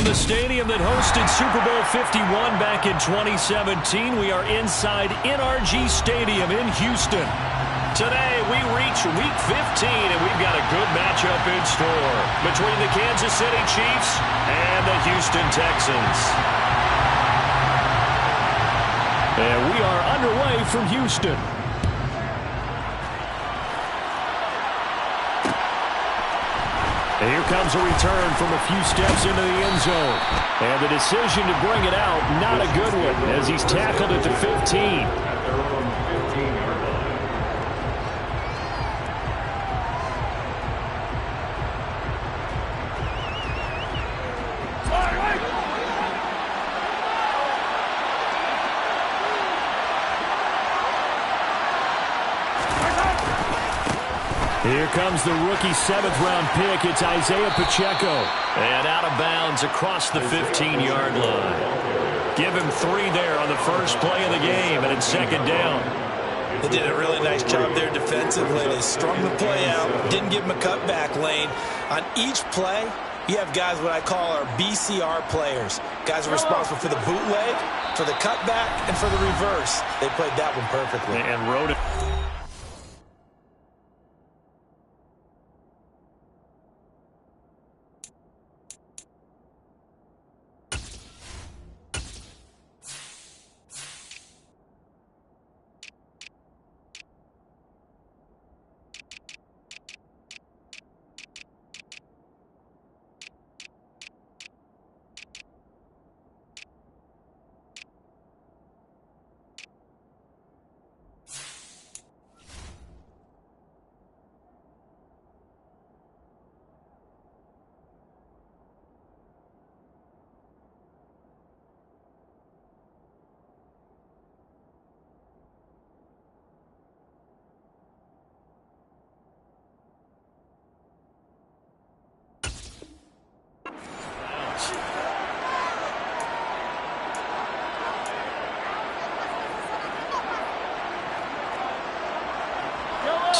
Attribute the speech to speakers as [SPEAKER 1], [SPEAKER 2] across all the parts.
[SPEAKER 1] from the stadium that hosted Super Bowl 51 back in 2017. We are inside NRG Stadium in Houston. Today, we reach Week 15, and we've got a good matchup in store between the Kansas City Chiefs and the Houston Texans. And we are underway from Houston. And here comes a return from a few steps into the end zone. And the decision to bring it out, not a good one, as he's tackled at the 15. Here comes the rookie 7th-round pick. It's Isaiah Pacheco. And out of bounds across the 15-yard line. Give him 3 there on the first play of the game, and it's second down.
[SPEAKER 2] They did a really nice job there defensively. They strung the play out, didn't give him a cutback lane. On each play, you have guys what I call our BCR players. Guys are responsible for the bootleg, for the cutback, and for the reverse. They played that one perfectly.
[SPEAKER 1] And wrote it.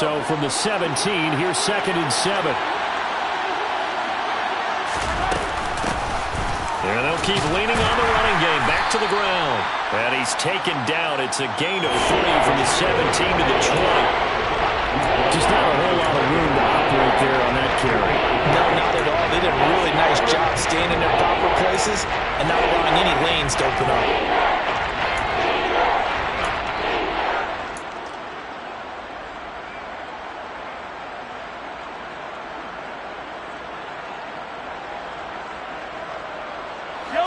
[SPEAKER 1] So from the 17, here's 2nd and 7. And they'll keep leaning on the running game. Back to the ground. And he's taken down. It's a gain of 3 from the 17 to the 20. Just not a whole lot of room to operate there on that carry.
[SPEAKER 2] No, not at all. They did a really nice job staying in their proper places and not allowing any lanes to open up.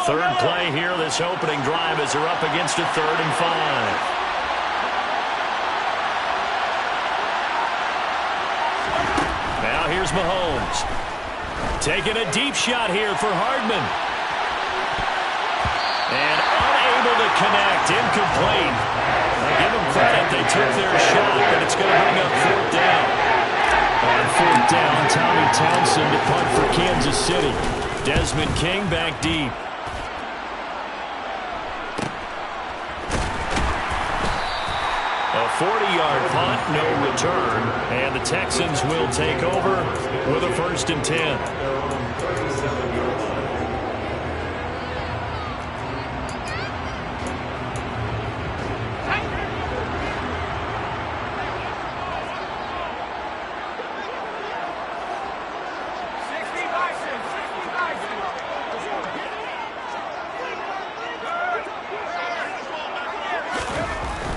[SPEAKER 1] Third play here, this opening drive as they're up against a 3rd and 5. Now here's Mahomes. Taking a deep shot here for Hardman. And unable to connect, incomplete. Now give them credit, they took their shot, but it's going to bring up 4th down. On 4th down, Tommy Townsend to punt for Kansas City. Desmond King back deep. A 40-yard punt, no return, and the Texans will take over with a 1st and 10.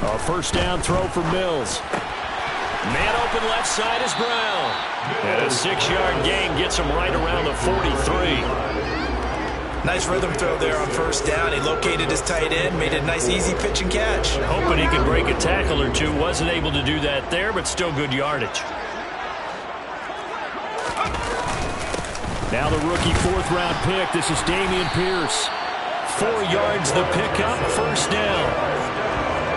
[SPEAKER 1] A 1st down throw for Mills. Man open left side is Brown. And a 6-yard gain gets him right around the 43.
[SPEAKER 2] Nice rhythm throw there on 1st down. He located his tight end, made a nice easy pitch and catch.
[SPEAKER 1] Hoping he could break a tackle or two. Wasn't able to do that there, but still good yardage. Now the rookie 4th-round pick. This is Dameon Pierce. 4 yards the pickup, 1st down.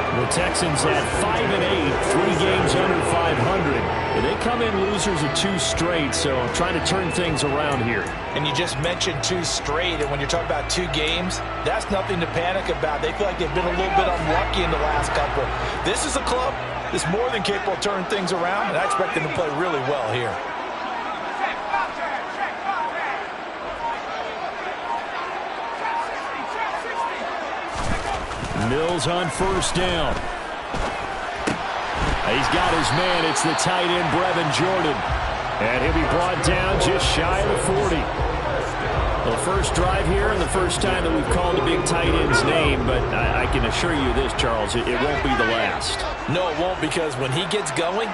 [SPEAKER 1] The Texans at 5-8, 3 games under 500. And they come in losers of 2 straight, so trying to turn things around here.
[SPEAKER 2] And you just mentioned 2 straight, and when you're talking about 2 games, that's nothing to panic about. They feel like they've been a little bit unlucky in the last couple. This is a club that's more than capable of turning things around, and I expect them to play really well here.
[SPEAKER 1] Mills on first down. He's got his man. It's the tight end, Brevin Jordan. And he'll be brought down just shy of the 40. The first drive here and the first time that we've called a big tight end's name, but I can assure you this, Charles, it won't be the last.
[SPEAKER 2] No, it won't, because when he gets going,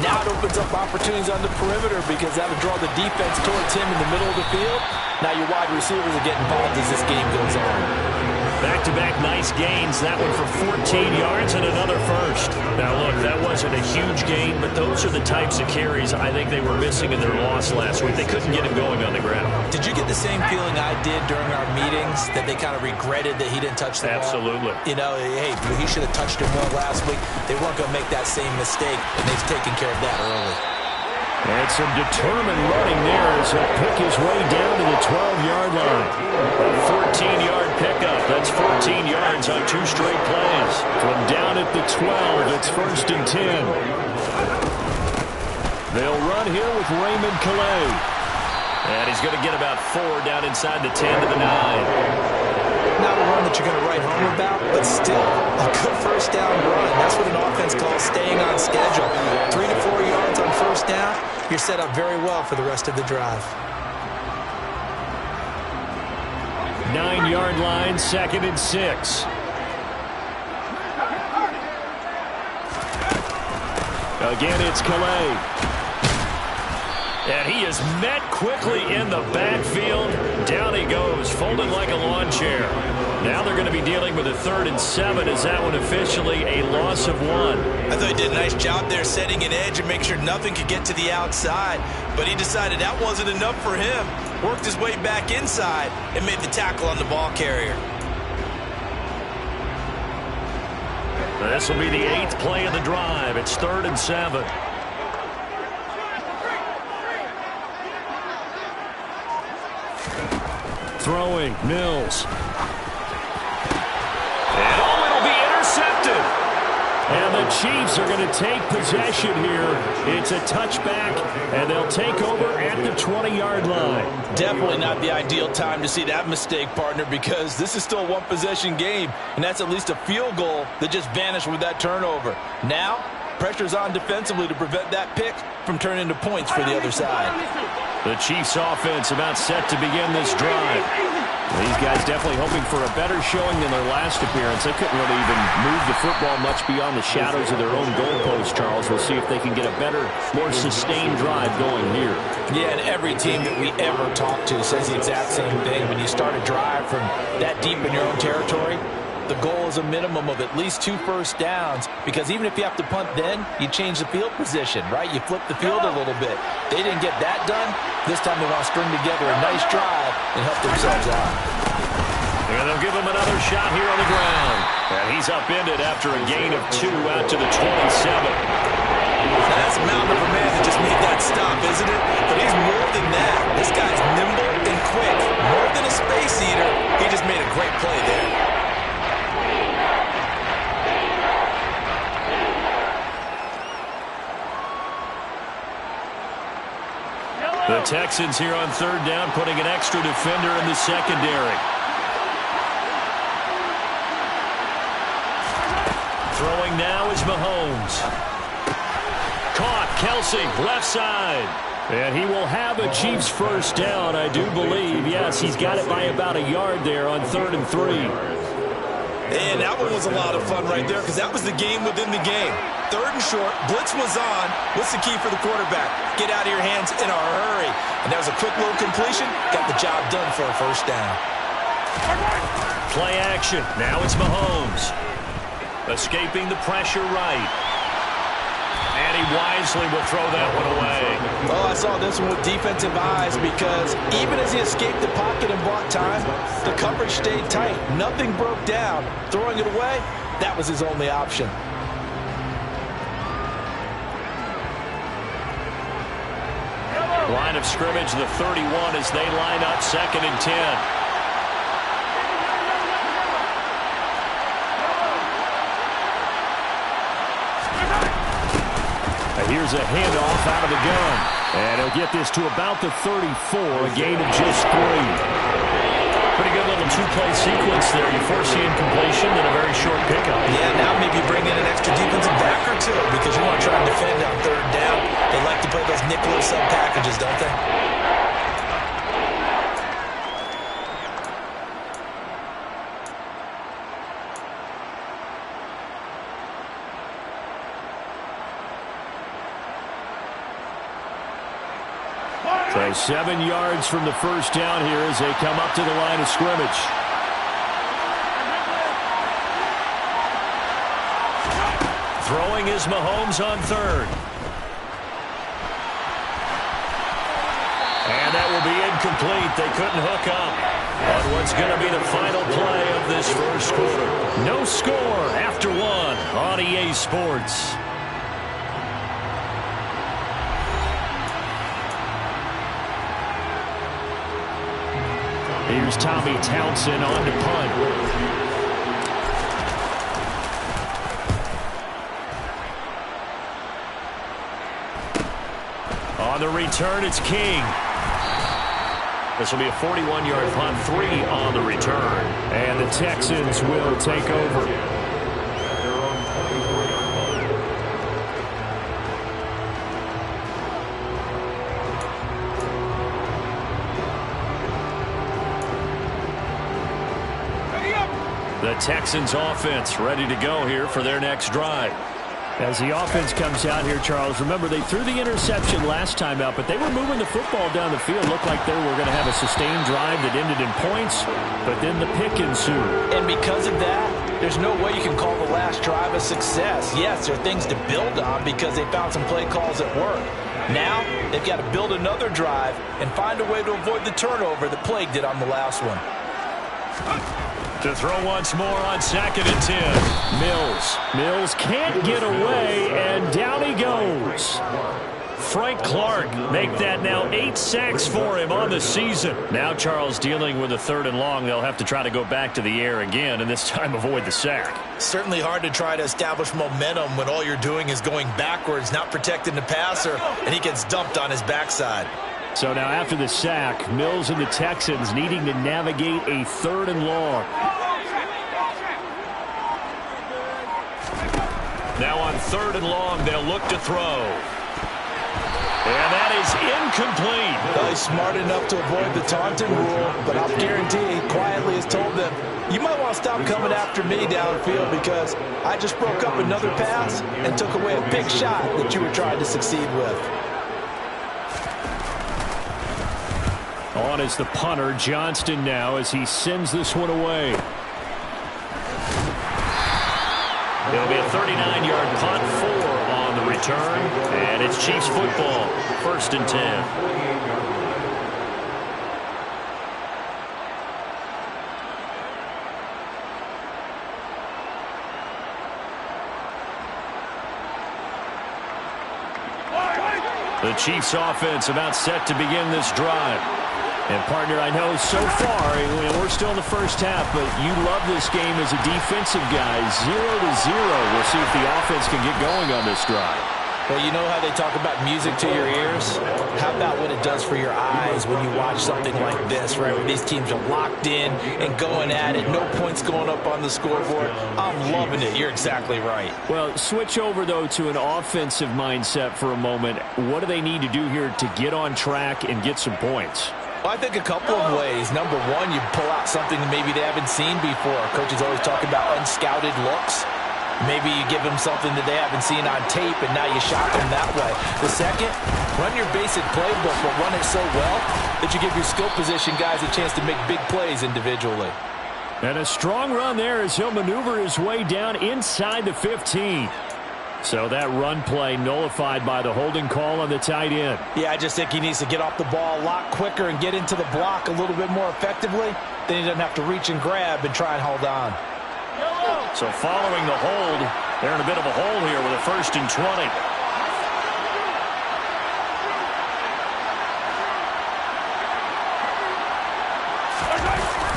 [SPEAKER 2] now it opens up opportunities on the perimeter because that'll draw the defense towards him in the middle of the field. Now your wide receivers are getting involved as this game goes on.
[SPEAKER 1] Back-to-back nice gains. That one for 14 yards and another first. Now, look, that wasn't a huge gain, but those are the types of carries I think they were missing in their loss last week. They couldn't get him going on the ground.
[SPEAKER 2] Did you get the same feeling I did during our meetings, that they kind of regretted that he didn't touch the ball?
[SPEAKER 1] Absolutely.
[SPEAKER 2] You know, hey, he should have touched it more last week. They weren't going to make that same mistake, and they've taken care of that early.
[SPEAKER 1] And some determined running there as he'll pick his way down to the 12-yard line. A 14-yard pickup. That's 14 yards on 2 straight plays. From down at the 12, it's 1st and 10. They'll run here with Raymond Calais. And he's going to get about 4 down inside the 10 to the 9.
[SPEAKER 2] Not a run that you're going to write home about, but still a good first down run. That's what an offense calls staying on schedule. 3 to 4 yards on first down, you're set up very well for the rest of the drive.
[SPEAKER 1] 9-yard line, 2nd and 6. Again, it's Calais. And he is met quickly in the backfield. Down he goes, folded like a lawn chair. Now they're going to be dealing with a 3rd and 7. Is that one officially a loss of 1?
[SPEAKER 2] I thought he did a nice job there setting an edge and make sure nothing could get to the outside. But he decided that wasn't enough for him. Worked his way back inside and made the tackle on the ball carrier.
[SPEAKER 1] This will be the 8th play of the drive. It's 3rd and 7. Throwing, Mills. And it'll be intercepted. And the Chiefs are going to take possession here. It's a touchback, and they'll take over at the 20-yard line.
[SPEAKER 2] Definitely not the ideal time to see that mistake, partner, because this is still a one-possession game, and that's at least a field goal that just vanished with that turnover. Now, pressure's on defensively to prevent that pick from turning into points for the other side.
[SPEAKER 1] The Chiefs offense about set to begin this drive. These guys definitely hoping for a better showing than their last appearance. They couldn't really even move the football much beyond the shadows of their own goalpost, Charles. We'll see if they can get a better, more sustained drive going here.
[SPEAKER 2] Yeah, and every team that we ever talk to says the exact same thing. When you start a drive from that deep in your own territory, the goal is a minimum of at least 2 first downs, because even if you have to punt then, you change the field position, right? You flip the field a little bit. They didn't get that done. This time they want to string together a nice drive and help themselves out.
[SPEAKER 1] And they'll give him another shot here on the ground. And he's upended after a gain of 2 out to the 27.
[SPEAKER 2] That's a mountain of a man that just made that stop, isn't it? But he's more than that. This guy's nimble and quick. More than a space eater, he just made a great play there.
[SPEAKER 1] The Texans here on 3rd down, putting an extra defender in the secondary. Throwing now is Mahomes. Caught, Kelsey, left side. And he will have a Chiefs first down, I do believe. Yes, he's got it by about a yard there on 3rd and 3.
[SPEAKER 2] And that one was a lot of fun right there, because that was the game within the game. 3rd and short, blitz was on. What's the key for the quarterback? Get out of your hands in a hurry. And that was a quick little completion. Got the job done for a first down.
[SPEAKER 1] Play action. Now it's Mahomes. Escaping the pressure right. And he wisely will throw that one away.
[SPEAKER 2] Well, I saw this one with defensive eyes, because even as he escaped the pocket and bought time, the coverage stayed tight. Nothing broke down. Throwing it away, that was his only option.
[SPEAKER 1] Line of scrimmage, the 31 as they line up 2nd and 10. And here's a handoff out of the gun. And he'll get this to about the 34, a gain of just 3. Pretty good little two-play sequence there. You force the incompletion, then a very short pickup.
[SPEAKER 2] Yeah, now maybe bring in an extra defensive back or two because you want to try and defend on third down. They like to play those nickel or sub packages, don't they?
[SPEAKER 1] So 7 yards from the first down here as they come up to the line of scrimmage. Throwing is Mahomes on third. And that will be incomplete. They couldn't hook up on what's going to be the final play of this first quarter. No score after one on EA Sports. Here's Tommy Townsend on to punt. On the return, it's King. This will be a 41-yard punt, 3 on the return. And the Texans will take over. The Texans offense ready to go here for their next drive. As the offense comes out here, Charles, remember they threw the interception last time out, but they were moving the football down the field. Looked like they were going to have a sustained drive that ended in points, but then the pick ensued.
[SPEAKER 2] And because of that, there's no way you can call the last drive a success. Yes, there are things to build on because they found some play calls that work. Now, they've got to build another drive and find a way to avoid the turnover that plagued it on the last one.
[SPEAKER 1] To throw once more on 2nd and 10. Mills can't get away, and down he goes. Frank Clark make that now 8 sacks for him on the season. Now Charles dealing with a 3rd and long. They'll have to try to go back to the air again, and this time avoid the sack.
[SPEAKER 2] Certainly hard to try to establish momentum when all you're doing is going backwards, not protecting the passer, and he gets dumped on his backside.
[SPEAKER 1] So now after the sack, Mills and the Texans needing to navigate a 3rd and long. Now on 3rd and long, they'll look to throw. And that is incomplete.
[SPEAKER 2] Well, he's smart enough to avoid the taunting rule, but I'll guarantee he quietly has told them, you might want to stop coming after me downfield because I just broke up another pass and took away a big shot that you were trying to succeed with.
[SPEAKER 1] On is the punter, Johnston, now as he sends this one away. It'll be a 39-yard punt, 4 on the return, and it's Chiefs football, 1st and 10. The Chiefs offense about set to begin this drive. And, partner, I know so far, we're still in the first half, but you love this game as a defensive guy. 0-0. We'll see if the offense can get going on this drive.
[SPEAKER 2] Well, you know how they talk about music to your ears? How about what it does for your eyes when you watch something like this, right? When these teams are locked in and going at it, no points going up on the scoreboard. I'm loving it. You're exactly right.
[SPEAKER 1] Well, switch over, though, to an offensive mindset for a moment. What do they need to do here to get on track and get some points?
[SPEAKER 2] Well, I think a couple of ways. Number one, you pull out something that maybe they haven't seen before. Coaches always talk about unscouted looks. Maybe you give them something that they haven't seen on tape, and now you shock them that way. The second, run your basic playbook, but run it so well that you give your skill position guys a chance to make big plays individually.
[SPEAKER 1] And a strong run there as he'll maneuver his way down inside the 15. So that run play nullified by the holding call on the tight end.
[SPEAKER 2] Yeah, I just think he needs to get off the ball a lot quicker and get into the block a little bit more effectively. Then he doesn't have to reach and grab and try and hold on.
[SPEAKER 1] So following the hold, they're in a bit of a hole here with a 1st and 20.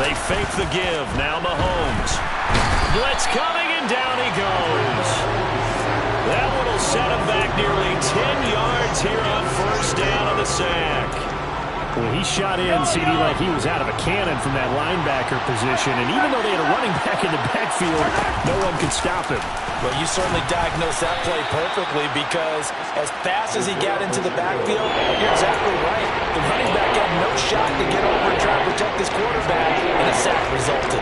[SPEAKER 1] They fake the give. Now Mahomes. Blitz coming, and down he goes. That one will set him back nearly 10 yards here on 1st down on the sack. Well, he shot in, CD, like he was out of a cannon from that linebacker position. And even though they had a running back in the backfield, no one could stop him.
[SPEAKER 2] Well, you certainly diagnosed that play perfectly because as fast as he got into the backfield, you're exactly right. The running back had no shot to get over and try to protect his quarterback, and a sack resulted.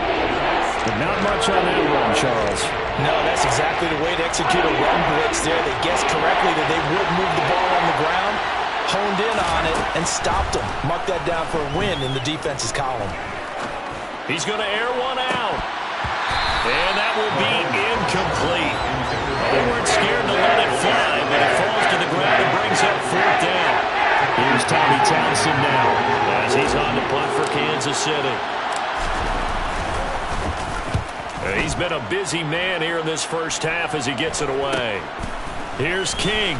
[SPEAKER 1] But not much on that run, Charles.
[SPEAKER 2] No, that's exactly the way to execute a run blitz there. They guessed correctly that they would move the ball on the ground, honed in on it, and stopped him. Mark that down for a win in the defense's column.
[SPEAKER 1] He's going to air one out. And that will be incomplete. They weren't scared to let it fly, but it falls to the ground and brings up 4th down. Here's Tommy Townsend now as he's on to punt for Kansas City. He's been a busy man here in this first half as he gets it away. Here's King.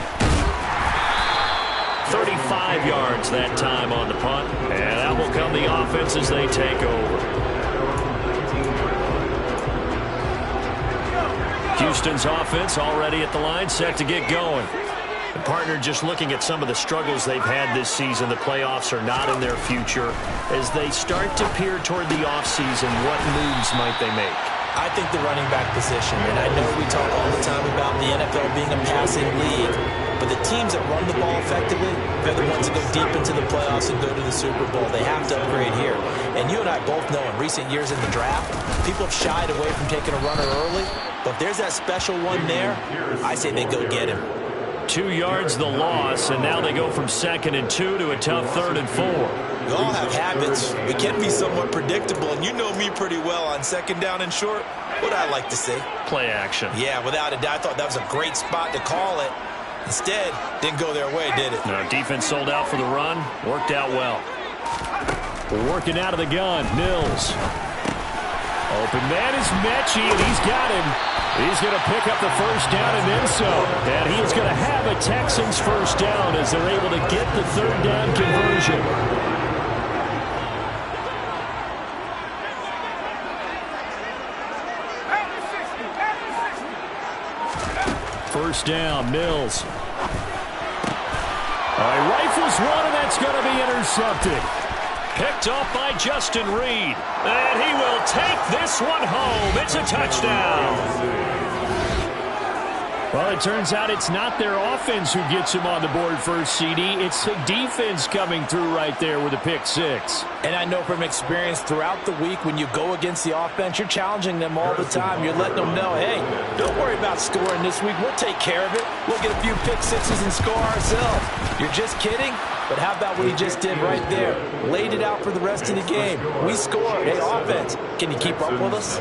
[SPEAKER 1] 35 yards that time on the punt. And that will come the offense as they take over. Houston's offense already at the line, set to get going. The partner just looking at some of the struggles they've had this season. The playoffs are not in their future. As they start to peer toward the offseason, what moves might they make?
[SPEAKER 2] I think the running back position, and I know we talk all the time about the NFL being a passing league, but the teams that run the ball effectively, they're the ones that go deep into the playoffs and go to the Super Bowl. They have to upgrade here. And you and I both know in recent years in the draft, people have shied away from taking a runner early, but if there's that special one there, I say they go get him.
[SPEAKER 1] 2 yards the loss, and now they go from 2nd and 2 to a tough 3rd and 4.
[SPEAKER 2] We all have habits. We can be somewhat predictable, and you know me pretty well on 2nd down and short. What I like to see?
[SPEAKER 1] Play action.
[SPEAKER 2] Yeah, without a doubt. I thought that was a great spot to call it. Instead, didn't go their way, did it?
[SPEAKER 1] No, defense sold out for the run. Worked out well. Working out of the gun, Mills. Open man is Mechie, and he's got him. He's going to pick up the first down and then some. And he is going to have a Texans first down as they're able to get the 3rd down conversion. First down, Mills. All right, rifles one, and that's going to be intercepted. Picked off by Justin Reed. And he will take this one home. It's a touchdown. Well, it turns out it's not their offense who gets him on the board first, CD. It's the defense coming through right there with a pick 6.
[SPEAKER 2] And I know from experience throughout the week when you go against the offense, you're challenging them all the time. You're letting them know, hey, don't worry about scoring this week. We'll take care of it. We'll get a few pick 6s and score ourselves. You're just kidding? But how about what he just did right there? Laid it out for the rest of the game. We scored. Hey, offense, can you keep up with us?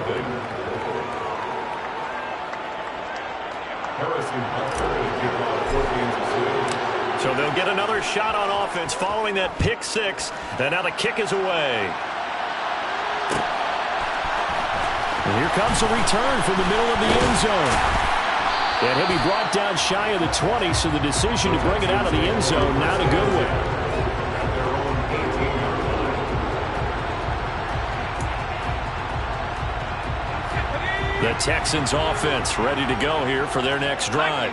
[SPEAKER 1] So they'll get another shot on offense following that pick 6. And now the kick is away. And here comes a return from the middle of the end zone. And he'll be brought down shy of the 20, so the decision to bring it out of the end zone, not a good one. The Texans offense ready to go here for their next drive.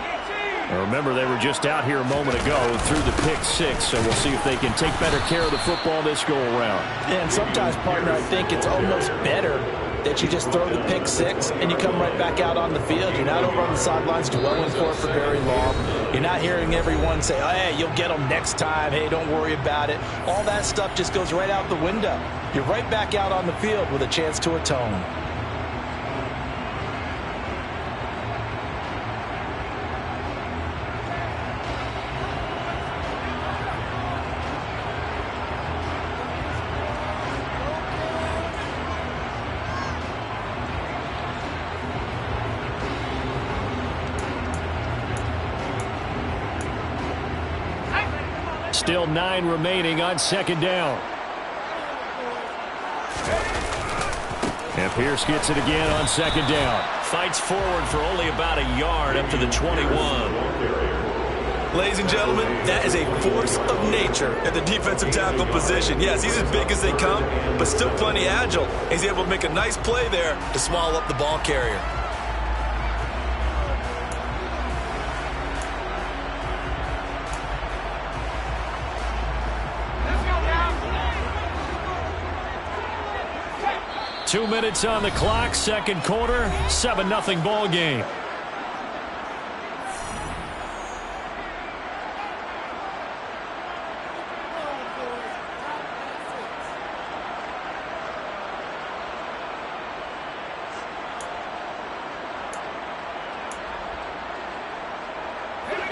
[SPEAKER 1] Now remember, they were just out here a moment ago through the pick 6, so we'll see if they can take better care of the football this go around.
[SPEAKER 2] And sometimes, partner, I think it's almost better that you just throw the pick 6 and you come right back out on the field. You're not over on the sidelines dwelling for it for very long. You're not hearing everyone say, oh, hey, you'll get them next time. Hey, don't worry about it. All that stuff just goes right out the window. You're right back out on the field with a chance to atone.
[SPEAKER 1] Still 9 remaining on 2nd down. And Pierce gets it again on 2nd down. Fights forward for only about a yard up to the 21.
[SPEAKER 2] Ladies and gentlemen, that is a force of nature at the defensive tackle position. Yes, he's as big as they come, but still plenty agile. He's able to make a nice play there to swallow up the ball carrier.
[SPEAKER 1] 2 minutes on the clock, second quarter, 7-0 ball game.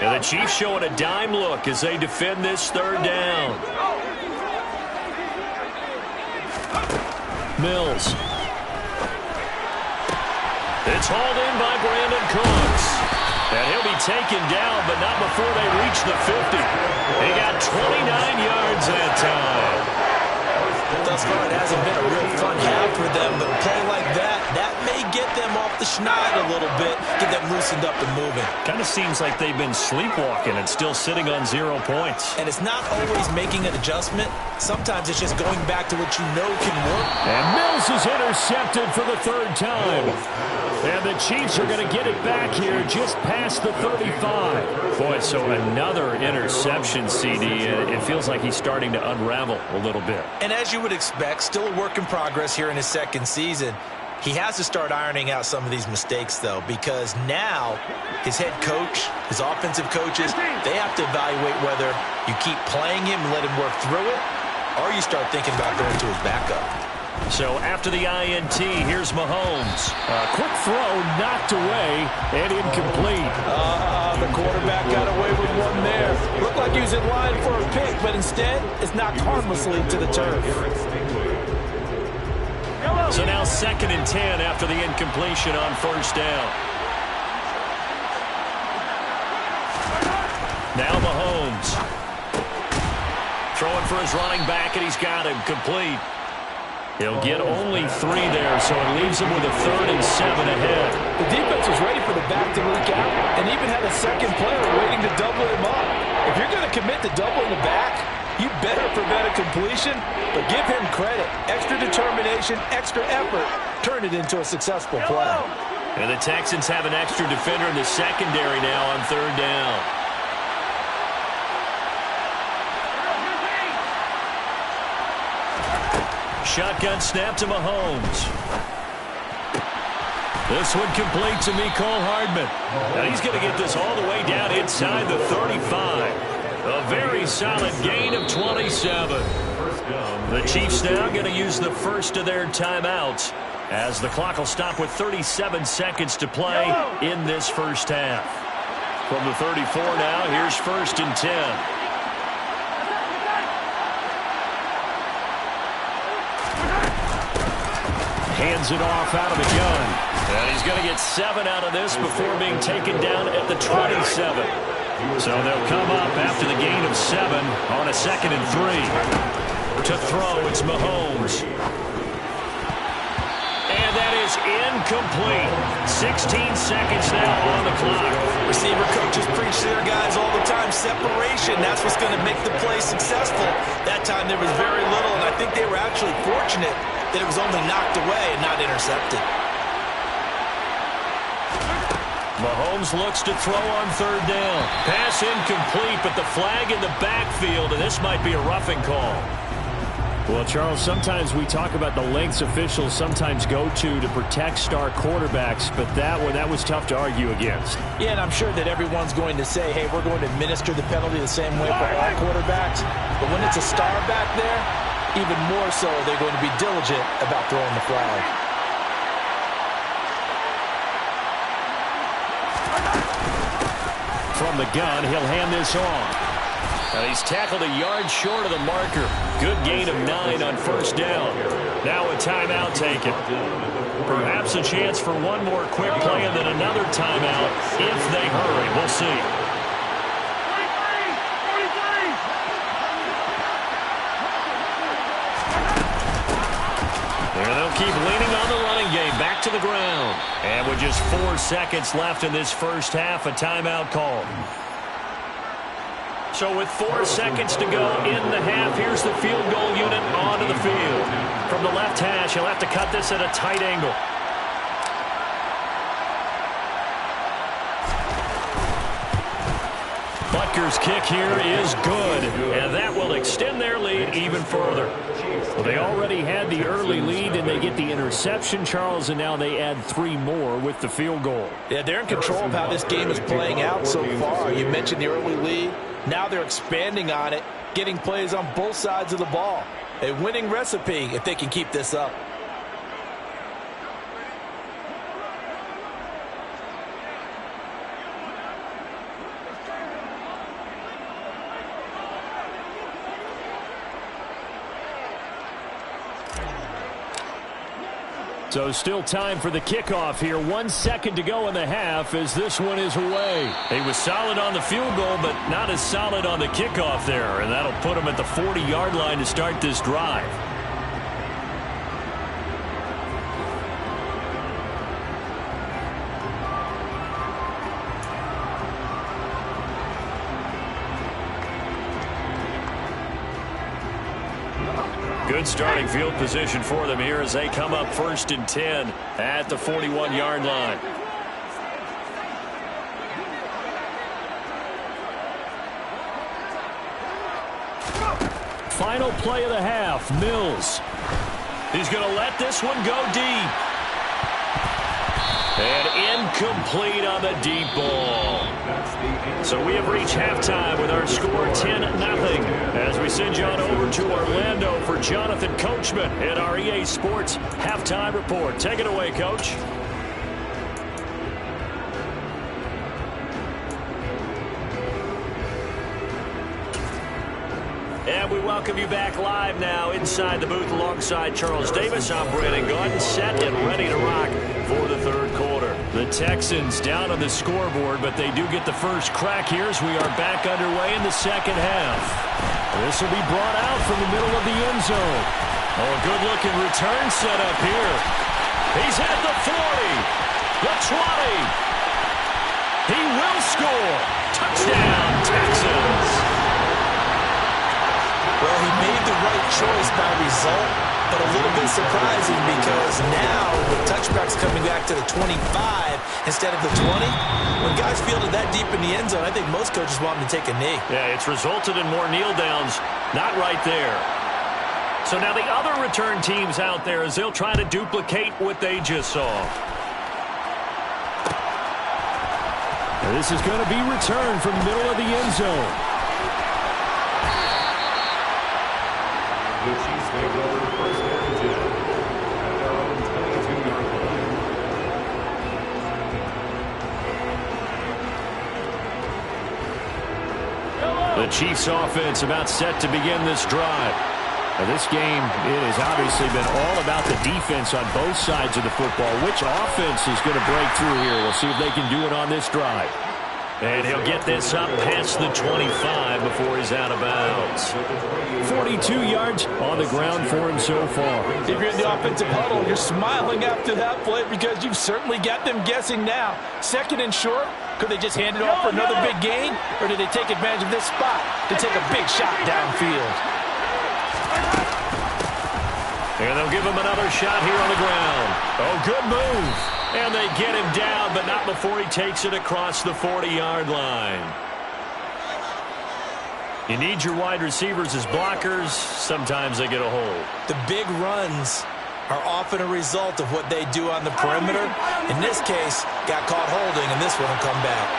[SPEAKER 1] And the Chiefs showing a dime look as they defend this third down. Mills. It's hauled in by Brandon Cooks. And he'll be taken down, but not before they reach the 50. They got 29 yards that time.
[SPEAKER 2] Thus far, it hasn't been a real fun half for them, but a play like that may get them off the schneid a little bit, get them loosened up and moving.
[SPEAKER 1] Kind of seems like they've been sleepwalking and still sitting on 0 points.
[SPEAKER 2] And it's not always making an adjustment. Sometimes it's just going back to what you know can work.
[SPEAKER 1] And Mills is intercepted for the third time. And the Chiefs are going to get it back here just past the 35. Boy, so another interception, CD. It feels like he's starting to unravel a little bit.
[SPEAKER 2] And as you would expect, still a work in progress here in his second season. He has to start ironing out some of these mistakes, though, because now his head coach, his offensive coaches, they have to evaluate whether you keep playing him and let him work through it, or you start thinking about going to his backup.
[SPEAKER 1] So after the INT, here's Mahomes. Quick throw, knocked away, and incomplete.
[SPEAKER 2] The quarterback got away with one there. Looked like he was in line for a pick, but instead, it's knocked harmlessly to the turf.
[SPEAKER 1] So now 2nd and 10 after the incompletion on first down. Now Mahomes. Throwing for his running back, and he's got him complete. He'll get only 3 there, so it leaves him with a 3rd and 7 ahead.
[SPEAKER 3] The defense was ready for the back to leak out and even had a second player waiting to double him up. If you're going to commit to doubling the back, you better prevent a completion, but give him credit. Extra determination, extra effort, turn it into a successful play.
[SPEAKER 1] And the Texans have an extra defender in the secondary now on third down. Shotgun snap to Mahomes. This one complete to Mecole Hardman. Now he's going to get this all the way down inside the 35. A very solid gain of 27. The Chiefs now going to use the first of their timeouts as the clock will stop with 37 seconds to play in this first half. From the 34 now, here's 1st and 10. Hands it off out of the gun. And he's going to get 7 out of this before being taken down at the 27. So they'll come up after the gain of 7 on a 2nd and 3. To throw, it's Mahomes. And that is incomplete. 16 seconds now on the clock.
[SPEAKER 2] Receiver coaches preach to their guys all the time. Separation, that's what's going to make the play successful. That time there was very little, and I think they were actually fortunate that it was only knocked away and not intercepted.
[SPEAKER 1] Mahomes looks to throw on third down. Pass incomplete, but the flag in the backfield, and this might be a roughing call. Well, Charles, sometimes we talk about the lengths officials sometimes go to protect star quarterbacks, but that was tough to argue against.
[SPEAKER 3] Yeah, and I'm sure that everyone's going to say, hey, we're going to administer the penalty the same way for all quarterbacks. But when it's a star back there, even more so, they're going to be diligent about throwing the flag.
[SPEAKER 1] From the gun, he'll hand this off. Now he's tackled a yard short of the marker. Good gain of 9 on first down. Now a timeout taken. Perhaps a chance for one more quick play and then another timeout if they hurry. We'll see. And they'll keep leaning on the running game. Back to the ground. And with just 4 seconds left in this first half, a timeout call. So with 4 seconds to go in the half, here's the field goal unit onto the field. From the left hash, he'll have to cut this at a tight angle. Butker's kick here is good, and that will extend their lead even further. Well, they already had the early lead, and they get the interception, Charles, and now they add 3 more with the field goal.
[SPEAKER 3] Yeah, they're in control of how this game is playing out so far. You mentioned the early lead. Now they're expanding on it, getting plays on both sides of the ball. A winning recipe if they can keep this up.
[SPEAKER 1] So still time for the kickoff here. 1 second to go in the half as this one is away. He was solid on the field goal, but not as solid on the kickoff there. And that'll put him at the 40-yard line to start this drive. Good starting field position for them here as they come up 1st and 10 at the 41-yard line. Final play of the half, Mills. He's going to let this one go deep. And incomplete on the deep ball. So we have reached halftime with our score 10-0 as we send you on over to Orlando for Jonathan Coachman at our EA Sports Halftime Report. Take it away, Coach. And we welcome you back live now inside the booth alongside Charles Davis. I'm Brandon Gaudin, set and ready to rock for the third quarter. The Texans down on the scoreboard, but they do get the first crack here as we are back underway in the second half. This will be brought out from the middle of the end zone. Oh, a good-looking return set up here. He's at the 40, the 20. He will score. Touchdown, Texans.
[SPEAKER 2] Well, he made the right choice by result, but a little bit surprising because now with touchbacks coming back to the 25 instead of the 20, when guys fielded that deep in the end zone, I think most coaches want them to take a knee.
[SPEAKER 1] Yeah, it's resulted in more kneel downs. Not right there. So now the other return teams out there as they'll try to duplicate what they just saw. And this is going to be returned from the middle of the end zone.
[SPEAKER 4] The Chiefs take over 1st and 10 at their own 22-yard line.
[SPEAKER 1] The Chiefs offense about set to begin this drive. Now this game, it has obviously been all about the defense on both sides of the football. Which offense is going to break through here? We'll see if they can do it on this drive. And he'll get this up past the 25 before he's out of bounds. 42 yards on the ground for him so far.
[SPEAKER 3] If you're in the offensive huddle, you're smiling after that play because you've certainly got them guessing now. Second and short, could they just hand it off for another big gain? Or did they take advantage of this spot to take a big shot downfield?
[SPEAKER 1] And they'll give him another shot here on the ground. Oh, good move. And they get him down, but not before he takes it across the 40-yard line. You need your wide receivers as blockers. Sometimes they get a hold.
[SPEAKER 2] The big runs are often a result of what they do on the perimeter. In this case, got caught holding, and this one will come back.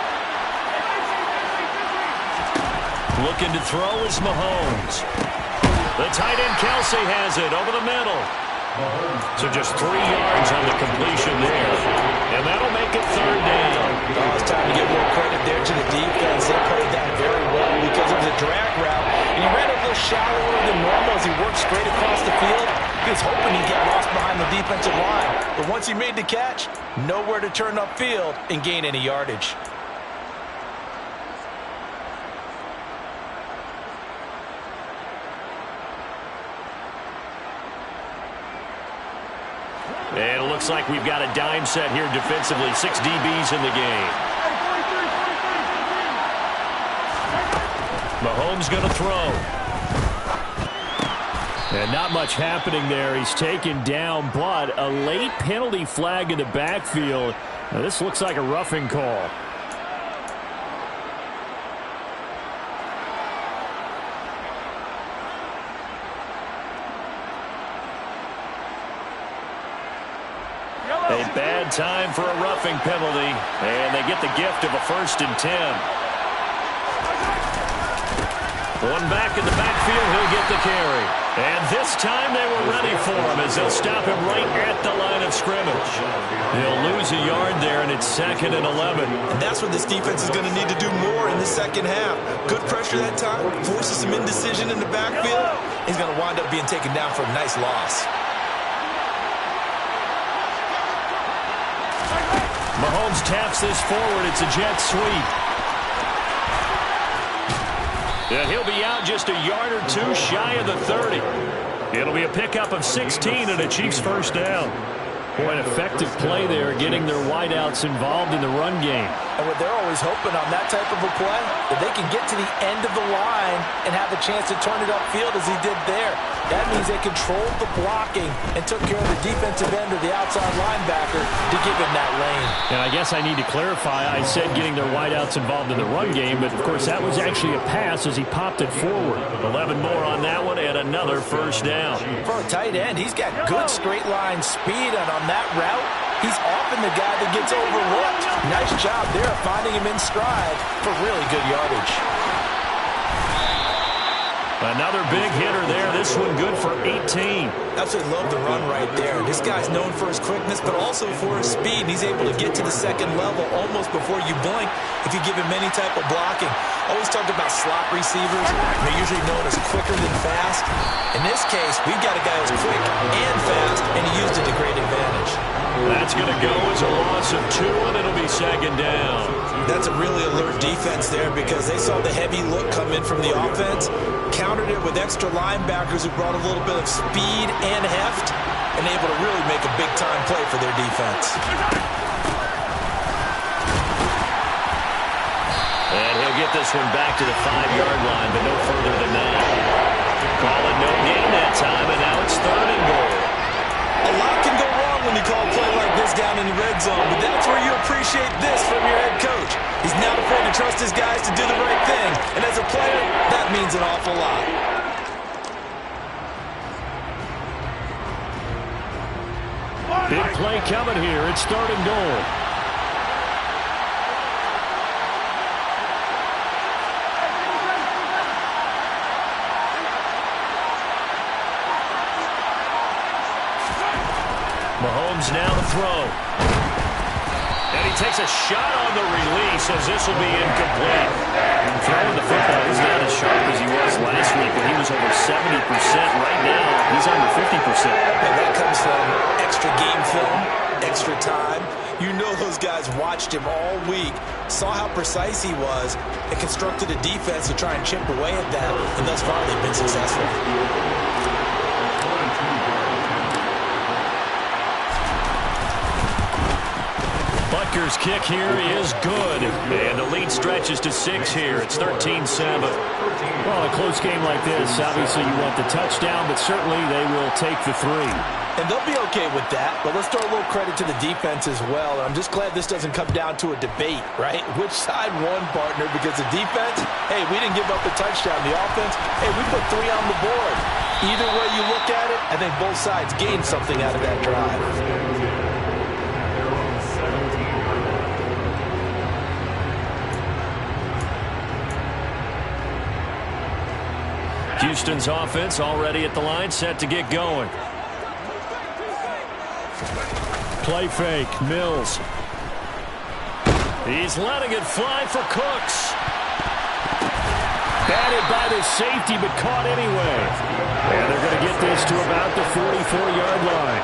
[SPEAKER 1] Looking to throw is Mahomes. The tight end Kelsey has it over the middle. So just 3 yards on the completion there. And that'll make it third down.
[SPEAKER 2] Oh, it's time to give more credit there to the defense. They played that very well because it was a drag route. And he ran a little shallower than normal as he worked straight across the field. He was hoping he'd get lost behind the defensive line. But once he made the catch, nowhere to turn upfield and gain any yardage.
[SPEAKER 1] And it looks like we've got a dime set here defensively. 6 DBs in the game. Mahomes going to throw. And not much happening there. He's taken down, but a late penalty flag in the backfield. Now, this looks like a roughing call. A bad time for a roughing penalty, and they get the gift of a 1st and 10. One back in the backfield, he'll get the carry. And this time they were ready for him as they'll stop him right at the line of scrimmage. They'll lose a yard there, and it's 2nd and 11.
[SPEAKER 2] And that's what this defense is going to need to do more in the second half. Good pressure that time, forces some indecision in the backfield. He's going to wind up being taken down for a nice loss.
[SPEAKER 1] Mahomes taps this forward. It's a jet sweep. And he'll be out just a yard or two shy of the 30. It'll be a pickup of 16 and a Chiefs first down. Boy, an effective play there, getting their wideouts involved in the run game.
[SPEAKER 3] And what they're always hoping on that type of a play, that they can get to the end of the line and have a chance to turn it upfield as he did there. That means they controlled the blocking and took care of the defensive end of the outside linebacker to give him that lane.
[SPEAKER 1] And I guess I need to clarify, I said getting their wideouts involved in the run game, but of course that was actually a pass as he popped it forward. 11 more on that one and another first down.
[SPEAKER 3] For a tight end, he's got good straight line speed, and on that route, he's often the guy that gets overlooked. Nice job there of finding him in stride for really good yardage.
[SPEAKER 1] Another big hitter there. This one good for 18.
[SPEAKER 2] Absolutely love the run right there. This guy's known for his quickness, but also for his speed. He's able to get to the second level almost before you blink if you give him any type of blocking. Always talk about slot receivers. They're usually known as quicker than fast. In this case, we've got a guy who's quick and fast, and he used it to great advantage.
[SPEAKER 1] That's going to go as a loss of 2, and it'll be 2nd down.
[SPEAKER 2] That's a really alert defense there because they saw the heavy look come in from the offense, countered it with extra linebackers who brought a little bit of speed and heft, and able to really make a big-time play for their defense.
[SPEAKER 1] And he'll get this one back to the 5-yard line, but no further than that. Call it no gain that time, and now it's 3rd and goal.
[SPEAKER 2] A lot can go wrong when you call a play like this down in the red zone, but that's where you appreciate this from your head coach. He's not afraid to trust his guys to do the right thing, and as a player, that means an awful lot.
[SPEAKER 1] Big play coming here. It's 3rd and goal. Mahomes now to throw. And he takes a shot on the release as this will be incomplete. Throwing the football, he's not as sharp as he was last week when he was over 70%. Right now, he's under 50%.
[SPEAKER 2] And that comes from extra game film, extra time. You know those guys watched him all week, saw how precise he was, and constructed a defense to try and chip away at that, and thus far they've been successful.
[SPEAKER 1] Butker's kick here is good. And the lead stretches to 6 here. It's 13-7. Well, a close game like this, obviously you want the touchdown, but certainly they will take the 3.
[SPEAKER 3] And they'll be okay with that, but let's throw a little credit to the defense as well. I'm just glad this doesn't come down to a debate, right? Which side won, partner? Because the defense, hey, we didn't give up the touchdown. The offense, hey, we put 3 on the board. Either way you look at it, I think both sides gained something out of that drive.
[SPEAKER 1] Houston's offense already at the line, set to get going. Play fake, Mills. He's letting it fly for Cooks. Batted by the safety, but caught anyway. And they're going to get this to about the 44-yard line.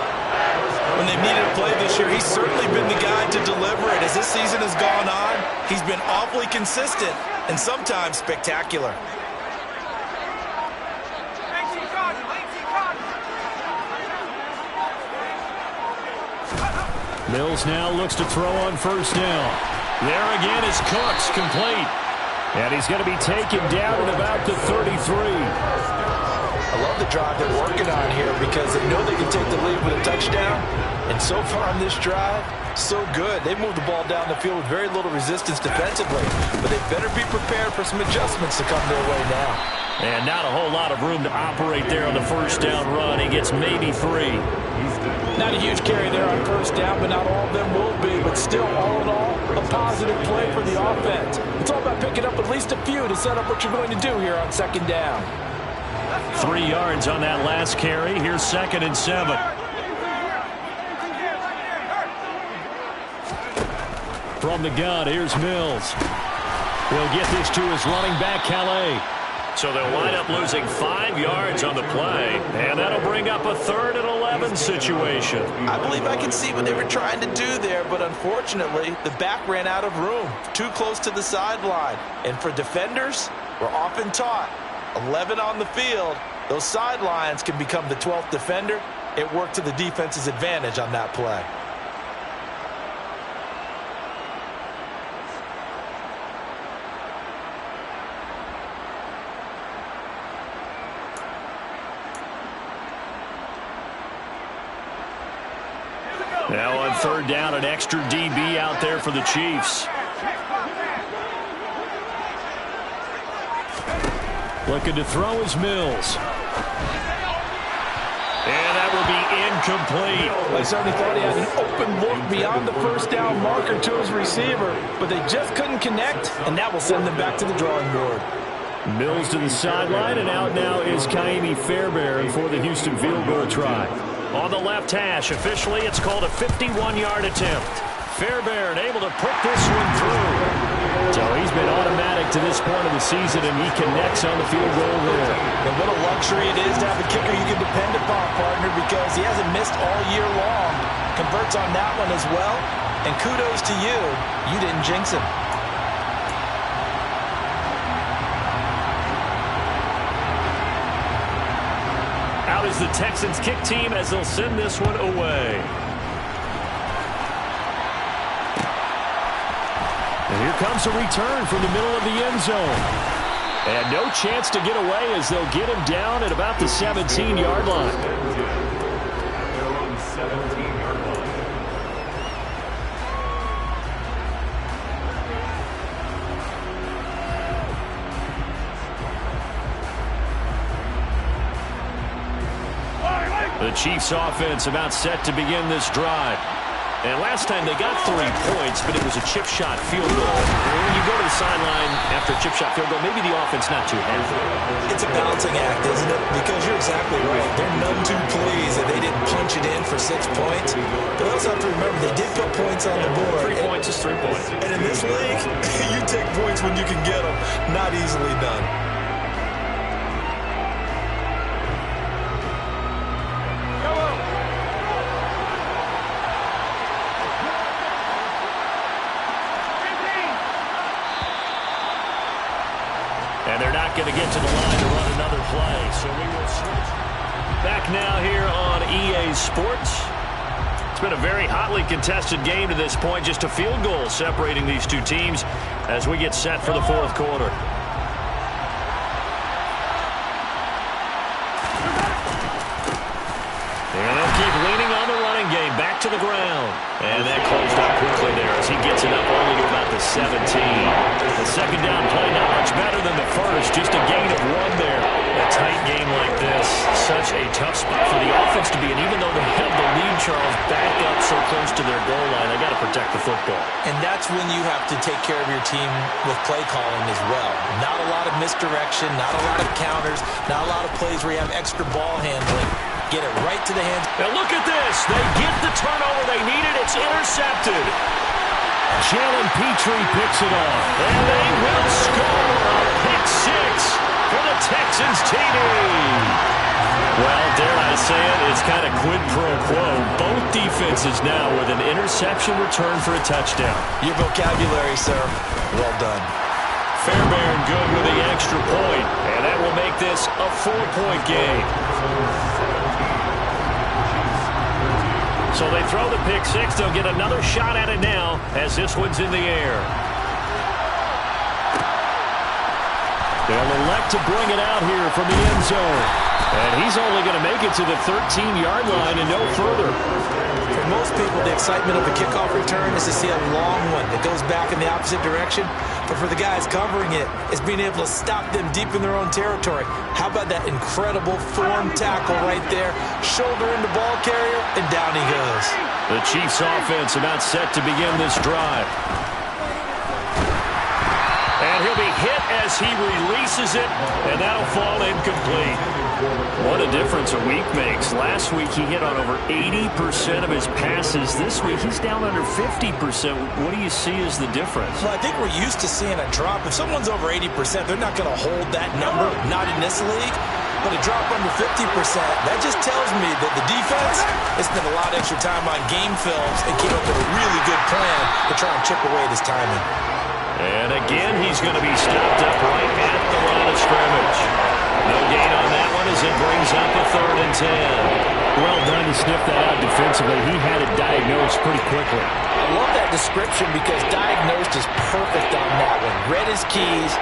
[SPEAKER 2] When they've needed a play this year, he's certainly been the guy to deliver it. As this season has gone on, he's been awfully consistent and sometimes spectacular.
[SPEAKER 1] Mills now looks to throw on 1st down. There again is Cooks, complete. And he's going to be taken down at about the 33.
[SPEAKER 3] I love the drive they're working on here because they know they can take the lead with a touchdown. And so far on this drive, so good. They moved the ball down the field with very little resistance defensively. But they better be prepared for some adjustments to come their way now.
[SPEAKER 1] And not a whole lot of room to operate there on the first down run. He gets maybe 3.
[SPEAKER 3] Not a huge carry there on first down, but not all of them will be. But still, all in all, a positive play for the offense. It's all about picking up at least a few to set up what you're going to do here on second down.
[SPEAKER 1] 3 yards on that last carry. Here's 2nd and 7. From the gun, here's Mills. He'll get this to his running back, Calais. So they'll wind up losing 5 yards on the play, and that'll bring up a 3rd and 11 situation.
[SPEAKER 2] I believe I can see what they were trying to do there, but unfortunately, the back ran out of room, too close to the sideline. And for defenders, we're often taught, 11 on the field, those sidelines can become the 12th defender. It worked to the defense's advantage on that play.
[SPEAKER 1] Now on 3rd down, an extra DB out there for the Chiefs. Looking to throw is Mills. And that will be incomplete.
[SPEAKER 3] I certainly thought he had an open look beyond the first down marker to his receiver, but they just couldn't connect, and that will send them back to the drawing board.
[SPEAKER 1] Mills to the sideline, and out now is Kaimi Fairbairn for the Houston field goal try. On the left hash, officially it's called a 51-yard attempt. Fairbairn able to put this one through. So he's been automatic to this point of the season, and he connects on the field goal there.
[SPEAKER 2] And what a luxury it is to have a kicker you can depend upon, partner, because he hasn't missed all year long. Converts on that one as well. And kudos to you. You didn't jinx him.
[SPEAKER 1] Out is the Texans kick team as they'll send this one away. And here comes a return from the middle of the end zone. And no chance to get away as they'll get him down at about the 17-yard line.
[SPEAKER 4] They're on the 17-yard line.
[SPEAKER 1] The Chiefs offense about set to begin this drive. And last time they got 3 points, but it was a chip shot field goal. When you go to the sideline after a chip shot field goal, maybe the offense not too happy.
[SPEAKER 2] It's a balancing act, isn't it? Because you're exactly right. They're none too pleased that they didn't punch it in for 6 points. But they also have to remember they did put points on the board.
[SPEAKER 1] 3 points is 3 points.
[SPEAKER 2] And in this league, you take points when you can get them. Not easily done.
[SPEAKER 1] And they're not going to get to the line to run another play, so we will switch. Back now here on EA Sports. It's been a very hotly contested game to this point. Just a field goal separating these two teams as we get set for the 4th quarter. And they'll keep leaning on the running game. Back to the ground. And that closed up quickly there as he gets it up only to about the 17. The second down play not much better than the first. Just a gain of 1 there. A tight game like this, such a tough spot for the offense to be in. Even though they have the lead, Charles, back up so close to their goal line, they got to protect the football.
[SPEAKER 2] And that's when you have to take care of your team with play calling as well. Not a lot of misdirection, not a lot of counters, not a lot of plays where you have extra ball handling. Get it right to the hands.
[SPEAKER 1] Now look at this. They get the turnover they needed. It's intercepted. Jalen Petrie picks it off. And they will score a pick 6 for the Texans TD. Well, dare I say it, it's kind of quid pro quo. Both defenses now with an interception return for a touchdown.
[SPEAKER 2] Your vocabulary, sir. Well done.
[SPEAKER 1] Fairbairn good with the extra point. And that will make this a 4-point game. So they throw the pick 6. They'll get another shot at it now as this one's in the air. They'll elect to bring it out here from the end zone. And he's only going to make it to the 13-yard line and no further.
[SPEAKER 2] For most people, the excitement of a kickoff return is to see a long one that goes back in the opposite direction. But for the guys covering it, it's being able to stop them deep in their own territory. How about that incredible form tackle right there? Shoulder into ball carrier, and down he goes.
[SPEAKER 1] The Chiefs offense about set to begin this drive. And he'll be hit as he releases it, and that'll fall incomplete. What a difference a week makes. Last week he hit on over 80% of his passes. This week he's down under 50%. What do you see as the difference?
[SPEAKER 2] Well, I think we're used to seeing a drop. If someone's over 80%, they're not going to hold that number, not in this league. But a drop under 50%, that just tells me that the defense has spent a lot of extra time on game films and came up with a really good plan to try and chip away at his timing.
[SPEAKER 1] And again, he's going to be stopped up right at the line of scrimmage. No gain on that one as it brings up a 3rd and 10. Well done to sniff that out defensively. He had it diagnosed pretty quickly.
[SPEAKER 3] I love that description because diagnosed is perfect on that one. Read his keys,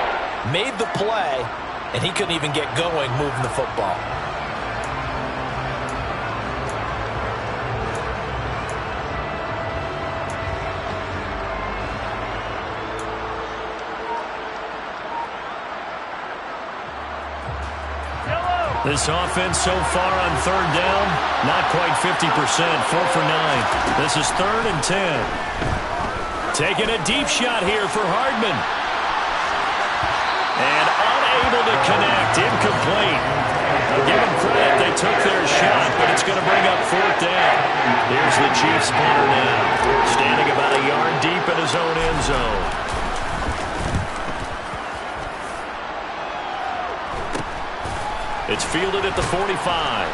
[SPEAKER 3] made the play, and he couldn't even get going moving the football.
[SPEAKER 1] This offense so far on 3rd down, not quite 50%, 4 for 9. This is 3rd and 10. Taking a deep shot here for Hardman. And unable to connect, incomplete. I'll give them credit, they took their shot, but it's going to bring up 4th down. Here's the Chiefs punter now, standing about a yard deep in his own end zone. It's fielded at the 45.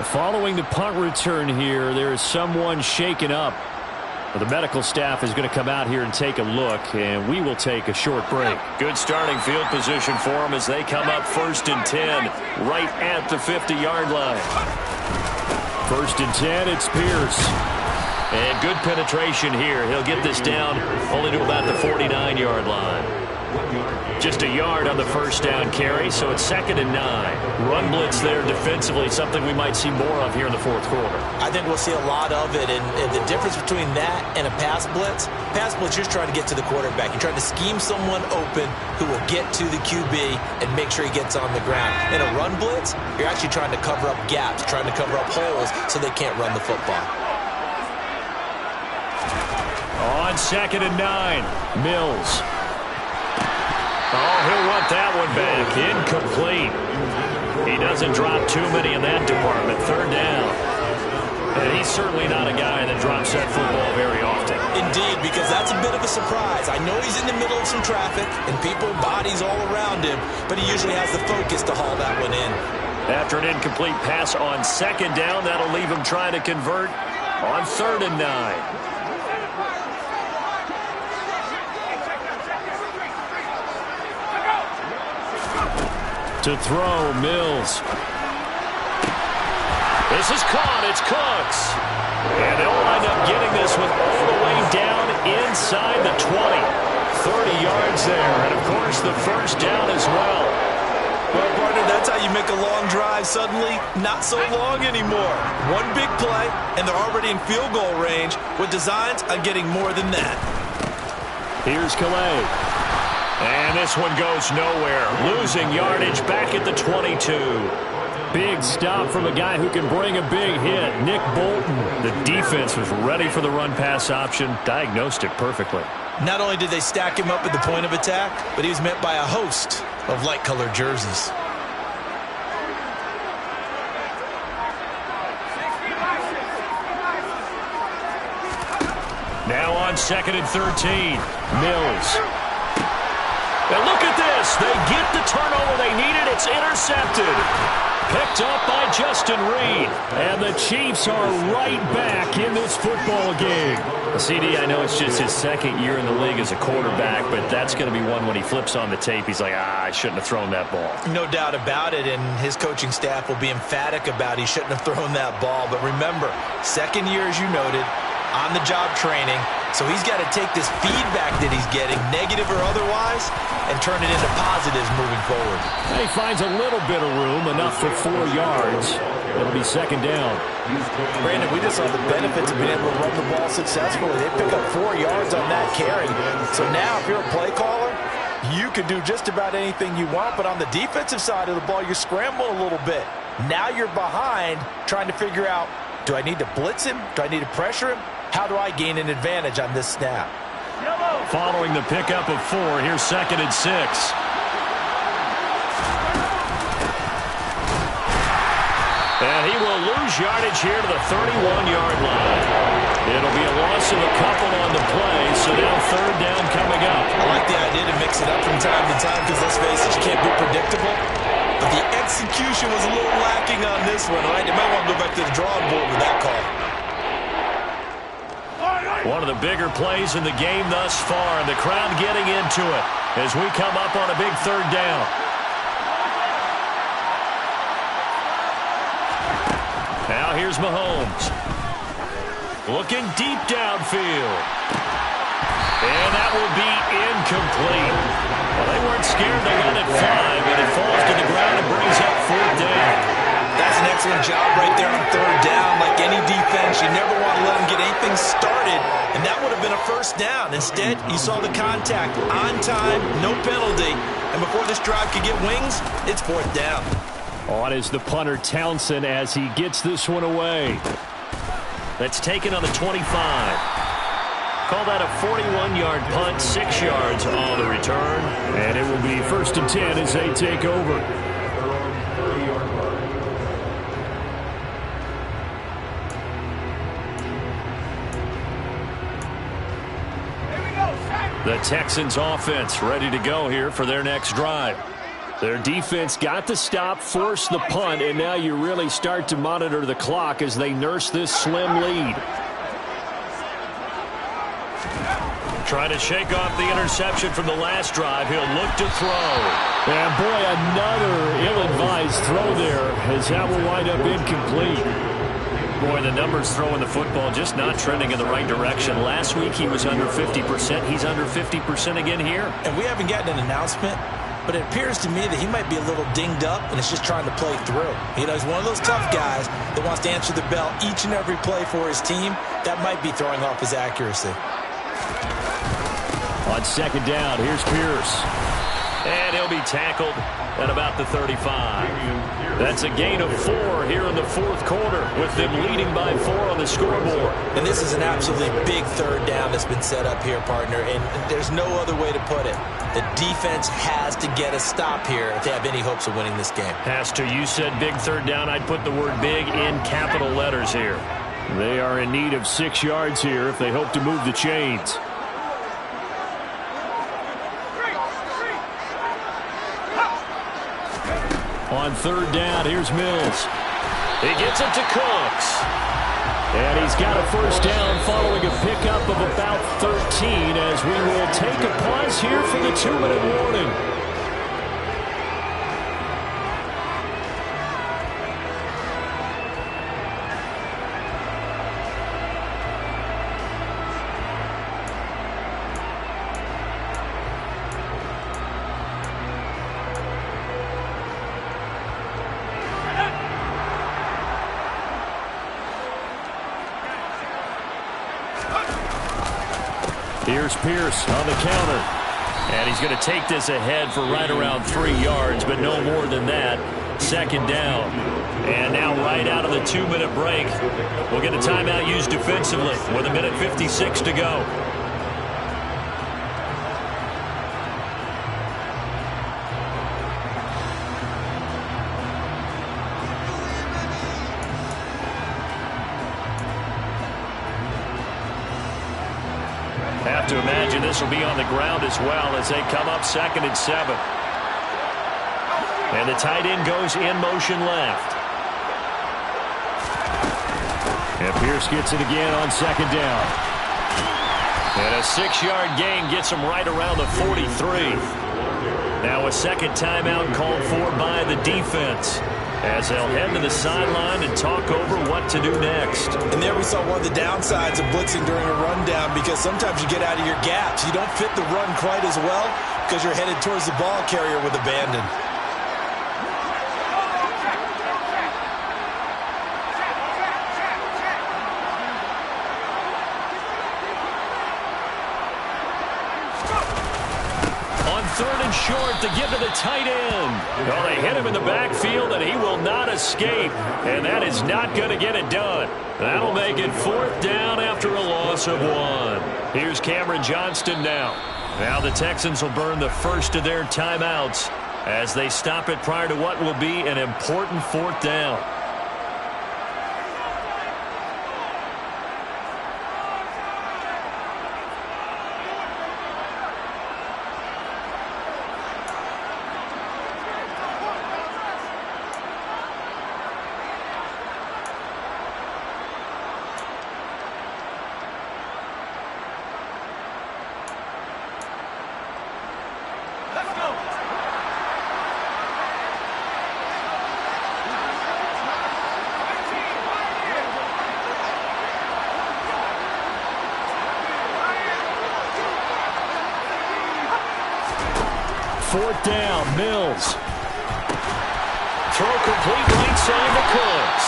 [SPEAKER 1] Following the punt return here, there is someone shaken up. The medical staff is going to come out here and take a look, and we will take a short break. Good starting field position for them as they come up 1st and 10, right at the 50-yard line. 1st and 10, it's Pierce. And good penetration here. He'll get this down only to about the 49-yard line. Just a yard on the 1st down carry, so it's 2nd and 9. Run blitz there defensively, something we might see more of here in the 4th quarter.
[SPEAKER 2] I think we'll see a lot of it, and the difference between that and a pass blitz, you're trying to get to the quarterback. You're trying to scheme someone open who will get to the QB and make sure he gets on the ground. In a run blitz, you're actually trying to cover up gaps, trying to cover up holes so they can't run the football.
[SPEAKER 1] On 2nd and 9, Mills. Oh, he'll want that one back. Incomplete. He doesn't drop too many in that department. 3rd down. And he's certainly not a guy that drops that football very often.
[SPEAKER 2] Indeed, because that's a bit of a surprise. I know he's in the middle of some traffic and people, bodies all around him, but he usually has the focus to haul that one in.
[SPEAKER 1] After an incomplete pass on 2nd down, that'll leave him trying to convert on 3rd and 9. To throw, Mills. This is caught. It's Cooks. And they'll wind up getting this one all the way down inside the 20. 30 yards there. And, of course, the 1st down as well.
[SPEAKER 2] Well, partner, that's how you make a long drive suddenly not so long anymore. One big play, and they're already in field goal range with designs on getting more than that.
[SPEAKER 1] Here's Calais. And this one goes nowhere. Losing yardage back at the 22. Big stop from a guy who can bring a big hit. Nick Bolton. The defense was ready for the run-pass option. Diagnosed it perfectly.
[SPEAKER 2] Not only did they stack him up at the point of attack, but he was met by a host of light-colored jerseys.
[SPEAKER 1] Now on 2nd and 13. Mills. And look at this. They get the turnover they needed. It's intercepted. Picked up by Justin Reed. And the Chiefs are right back in this football game. CD, I know it's just his 2nd year in the league as a quarterback, but that's going to be one when he flips on the tape. He's like, I shouldn't have thrown that ball.
[SPEAKER 2] No doubt about it, and his coaching staff will be emphatic about he shouldn't have thrown that ball. But remember, 2nd year, as you noted, on-the-job training, So he's got to take this feedback that he's getting, negative or otherwise, and turn it into positives moving forward.
[SPEAKER 1] He finds a little bit of room, enough for 4 yards. It'll be second down.
[SPEAKER 3] Brandon, we just saw the benefits of being able to run the ball successfully. They pick up 4 yards on that carry. So now if you're a play caller, you can do just about anything you want, but on the defensive side of the ball, you're scrambling a little bit. Now you're behind trying to figure out, do I need to blitz him? Do I need to pressure him? How do I gain an advantage on this snap?
[SPEAKER 1] Following the pickup of 4, here's second and 6. And he will lose yardage here to the 31-yard line. It'll be a loss of a couple on the play, so now third down coming up.
[SPEAKER 2] I like the idea to mix it up from time to time because, let's face it, you can't be predictable. But the execution was a little lacking on this one, right? They might want to go back to the drawing board with that call.
[SPEAKER 1] One of the bigger plays in the game thus far, and the crowd getting into it as we come up on a big third down. Now here's Mahomes. Looking deep downfield. And that will be incomplete. Well, they weren't scared to let it fly, but it falls to the ground and brings up fourth down.
[SPEAKER 2] That's an excellent job right there on third down. Like any defense, you never want to let them get anything started, and that would have been a first down. Instead, you saw the contact on time, no penalty, and before this drive could get wings, it's fourth down.
[SPEAKER 1] On is the punter Townsend as he gets this one away. That's taken on the 25. Call that a 41-yard punt, 6 yards on the return. And it will be 1st and 10 as they take over. The Texans offense ready to go here for their next drive. Their defense got the stop, forced the punt, and now you really start to monitor the clock as they nurse this slim lead. Trying to shake off the interception from the last drive. He'll look to throw. And boy, another ill-advised throw there as that will wind up incomplete. Boy, the numbers throwing the football just not trending in the right direction. Last week he was under 50%. He's under 50% again here.
[SPEAKER 2] And we haven't gotten an announcement, but it appears to me that he might be a little dinged up and is just trying to play through. You know, he's one of those tough guys that wants to answer the bell each and every play for his team. That might be throwing off his accuracy.
[SPEAKER 1] On second down, here's Pierce. And he'll be tackled at about the 35. That's a gain of 4 here in the fourth quarter with them leading by 4 on the scoreboard.
[SPEAKER 2] And this is an absolutely big third down that's been set up here, partner, and there's no other way to put it. The defense has to get a stop here if they have any hopes of winning this game.
[SPEAKER 1] Has to. You said big third down. I'd put the word big in capital letters here. They are in need of 6 yards here if they hope to move the chains. On third down, here's Mills. He gets it to Cooks. And he's got a first down following a pickup of about 13 as we will take a pause here for the 2-minute warning. Here's Pierce on the counter. And he's going to take this ahead for right around 3 yards, but no more than that. Second down. And now right out of the 2-minute break, we'll get a timeout used defensively with 1:56 to go. Have to imagine this will be on the ground as well as they come up 2nd and 7. And the tight end goes in motion left. And Pierce gets it again on 2nd down. And a 6-yard gain gets him right around the 43. Now a second timeout called for by the defense. as they'll head to the sideline and talk over what to do next.
[SPEAKER 2] And there we saw one of the downsides of blitzing during a rundown, because sometimes you get out of your gaps. You don't fit the run quite as well because you're headed towards the ball carrier with abandon.
[SPEAKER 1] Third and short to give to the tight end. Well, they hit him in the backfield, and he will not escape. And that is not going to get it done. That'll make it 4th down after a loss of 1. Here's Cameron Johnston now. Now the Texans will burn the first of their timeouts as they stop it prior to what will be an important 4th down. Fourth down, Mills. Throw complete right side to Cooks.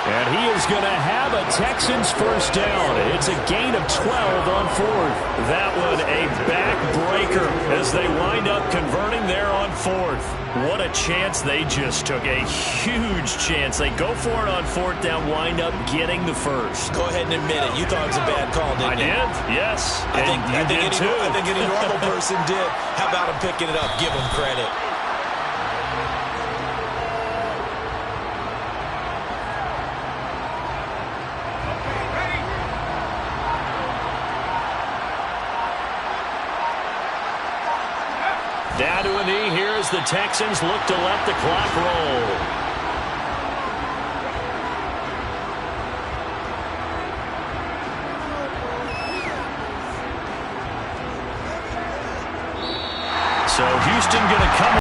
[SPEAKER 1] And he is going to have a Texans first down. It's a gain of 12 on 4th. That one a backbreaker as they wind up converting there on 4th. What a chance they just took. A huge chance. They go for it on 4th down, wind up getting the first.
[SPEAKER 2] Go ahead and admit it. You thought it was a bad call, didn't you?
[SPEAKER 1] I did, yes.
[SPEAKER 2] I think any normal person did. How about him picking it up? Give him credit.
[SPEAKER 1] Down to a knee here as the Texans look to let the clock roll.